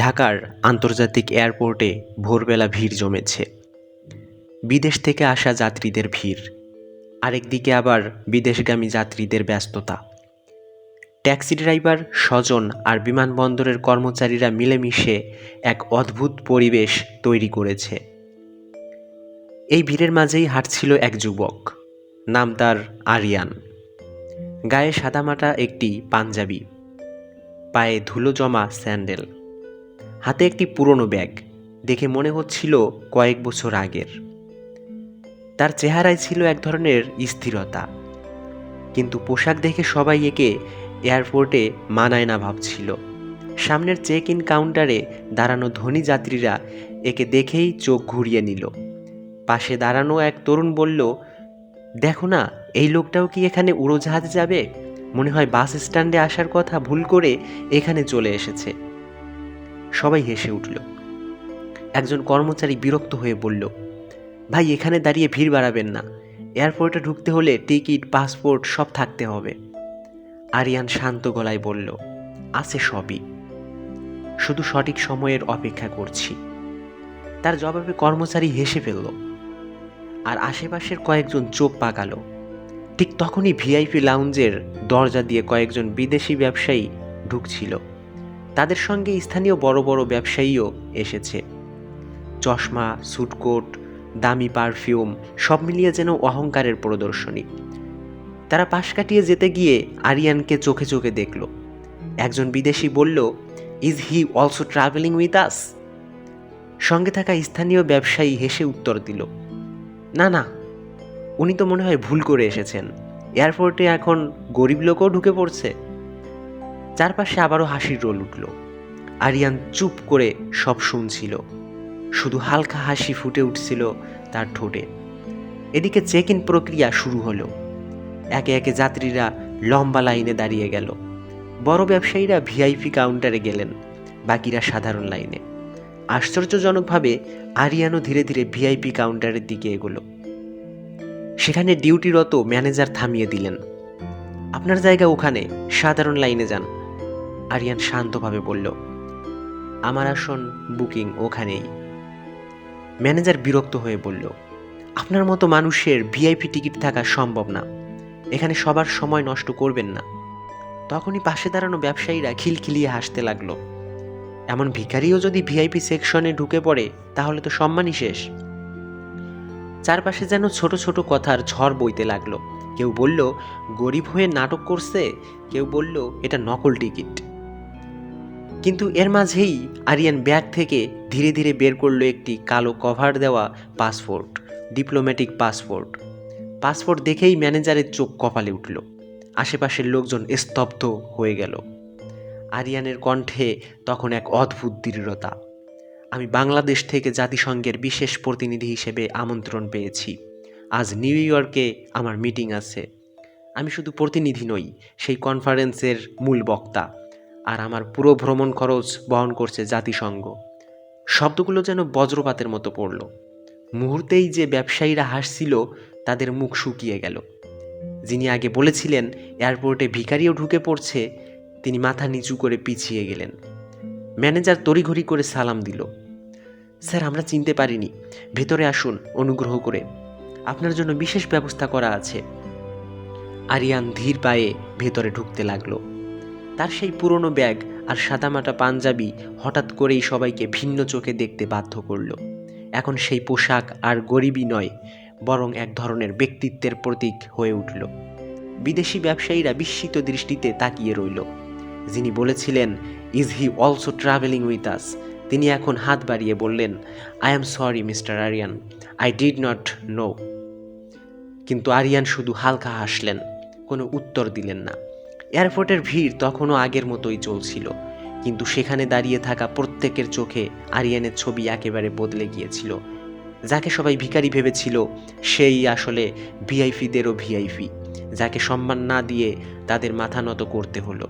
ঢাকার আন্তর্জাতিক এয়ারপোর্টে ভোরবেলা ভিড় জমেছে। বিদেশ থেকে আসা যাত্রীদের ভিড়, আরেকদিকে আবার বিদেশগামী যাত্রীদের ব্যস্ততা। ট্যাক্সি ড্রাইভার, স্বজন আর বিমানবন্দরের কর্মচারীরা মিলেমিশে এক অদ্ভুত পরিবেশ তৈরি করেছে। এই ভিড়ের মাঝেই হাঁটছিল এক যুবক, নাম তার আরিয়ান। গায়ে সাদামাটা একটি পাঞ্জাবি, পায়ে ধুলো জমা স্যান্ডেল, হাতে একটি পুরনো ব্যাগ, দেখে মনে হচ্ছিল কয়েক বছর আগের। তার চেহারায় ছিল এক ধরনের স্থিরতা, কিন্তু পোশাক দেখে সবাই একে এয়ারপোর্টে মানায় না ভাবছিল। সামনের চেক ইন কাউন্টারে দাঁড়ানো ধনী যাত্রীরা একে দেখেই চোখ ঘুরিয়ে নিল। পাশে দাঁড়ানো এক তরুণ বলল, দেখো না, এই লোকটাও কি এখানে উড়োজাহাজে যাবে? মনে হয় বাস স্ট্যান্ডে আসার কথা ভুল করে এখানে চলে এসেছে। সবাই হেসে উঠল। একজন কর্মচারী বিরক্ত হয়ে বলল, ভাই, এখানে দাঁড়িয়ে ভিড় বাড়াবেন না। এয়ারপোর্টে ঢুকতে হলে টিকিট, পাসপোর্ট সব থাকতে হবে। আরিয়ান শান্ত গলায় বলল, আছে সবই, শুধু সঠিক সময়ের অপেক্ষা করছি। তার জবাবে কর্মচারী হেসে ফেলল, আর আশেপাশের কয়েকজন চোখ পাকালো। ঠিক তখনই ভিআইপি লাউঞ্জের দরজা দিয়ে কয়েকজন বিদেশি ব্যবসায়ী ঢুকছিল। তাদের সঙ্গে স্থানীয় বড় বড় ব্যবসায়ীও এসেছে। চশমা, স্যুটকোট, দামি পারফিউম, সব মিলিয়ে যেন অহংকারের প্রদর্শনী। তারা পাশ কাটিয়ে যেতে গিয়ে আরিয়ানকে চোখে চোখে দেখল। একজন বিদেশি বলল, is he also travelling with আস? সঙ্গে থাকা স্থানীয় ব্যবসায়ী হেসে উত্তর দিল, না না, উনি তো মনে হয় ভুল করে এসেছেন। এয়ারপোর্টে এখন গরিব লোকও ঢুকে পড়ছে। চারপাশে আবারও হাসির রোল উঠল। আরিয়ান চুপ করে সব শুনছিল, শুধু হালকা হাসি ফুটে উঠছিল তার ঠোঁটে। এদিকে চেক ইন প্রক্রিয়া শুরু হলো। একে একে যাত্রীরা লম্বা লাইনে দাঁড়িয়ে গেল। বড় ব্যবসায়ীরা ভিআইপি কাউন্টারে গেলেন, বাকিরা সাধারণ লাইনে। আশ্চর্যজনকভাবে আরিয়ানও ধীরে ধীরে ভিআইপি কাউন্টারের দিকে এগোলো। সেখানে ডিউটিরত ম্যানেজার থামিয়ে দিলেন, আপনার জায়গা ওখানে, সাধারণ লাইনে যান। আরিয়ান শান্তভাবে বলল, আমার আসন বুকিং ওখানেই। ম্যানেজার বিরক্ত হয়ে বলল, আপনার মতো মানুষের ভিআইপি টিকিট থাকা সম্ভব না, এখানে সবার সময় নষ্ট করবেন না। তখনই পাশে দাঁড়ানো ব্যবসায়ীরা খিলখিলিয়ে হাসতে লাগলো। এমন ভিখারিও যদি ভিআইপি সেকশনে ঢুকে পড়ে তাহলে তো সম্মানই শেষ। চারপাশে যেন ছোট ছোট কথার ঝড় বইতে লাগলো। কেউ বলল, গরিব হয়ে নাটক করছে, কেউ বলল এটা নকল টিকিট। কিন্তু এর মাঝেই আরিয়ান ব্যাগ থেকে ধীরে ধীরে বের করলো একটি কালো কভার দেওয়া পাসপোর্ট, ডিপ্লোম্যাটিক পাসপোর্ট। পাসপোর্ট দেখেই ম্যানেজারের চোখ কপালে উঠল। আশেপাশের লোকজন স্তব্ধ হয়ে গেল। আরিয়ানের কণ্ঠে তখন এক অদ্ভুত দৃঢ়তা, আমি বাংলাদেশ থেকে জাতিসংঘের বিশেষ প্রতিনিধি হিসেবে আমন্ত্রণ পেয়েছি। আজ নিউ ইয়র্কে আমার মিটিং আছে। আমি শুধু প্রতিনিধি নই, সেই কনফারেন্সের মূল বক্তা, আর আমার পুরো ভ্রমণ খরচ বহন করছে জাতিসংঘ। শব্দগুলো যেন বজ্রপাতের মতো পড়ল। মুহূর্তেই যে ব্যবসায়ীরা হাসছিল তাদের মুখ শুকিয়ে গেল। যিনি আগে বলেছিলেন এয়ারপোর্টে ভিখারিও ঢুকে পড়ছে, তিনি মাথা নিচু করে পিছিয়ে গেলেন। ম্যানেজার তড়িঘড়ি করে সালাম দিল, স্যার, আমরা চিনতে পারিনি, ভেতরে আসুন অনুগ্রহ করে, আপনার জন্য বিশেষ ব্যবস্থা করা আছে। আরিয়ান ধীর পায়ে ভেতরে ঢুকতে লাগলো। তার সেই পুরনো ব্যাগ আর সাদামাটা পাঞ্জাবি হঠাৎ করেই সবাইকে ভিন্ন চোখে দেখতে বাধ্য করল। এখন সেই পোশাক আর গরিবই নয়, বরং এক ধরনের ব্যক্তিত্বের প্রতীক হয়ে উঠল। বিদেশি ব্যবসায়ীরা বিস্মিত দৃষ্টিতে তাকিয়ে রইল। যিনি বলেছিলেন, is he also travelling with us, তিনি এখন হাত বাড়িয়ে বললেন, I am sorry mister Aryan, I did not know. কিন্তু আরিয়ান শুধু হালকা হাসলেন, কোনো উত্তর দিলেন না। এয়ারপোর্টের ভিড় তখনও আগের মতোই চলছিল, কিন্তু সেখানে দাঁড়িয়ে থাকা প্রত্যেকের চোখে আরিয়ানের ছবি একেবারে বদলে গিয়েছিল। যাকে সবাই ভিখারি ভেবেছিল, সেই আসলে ভিআইপিদেরও ভিআইপি, যাকে সম্মান না দিয়ে তাদের মাথা নত করতে হলো।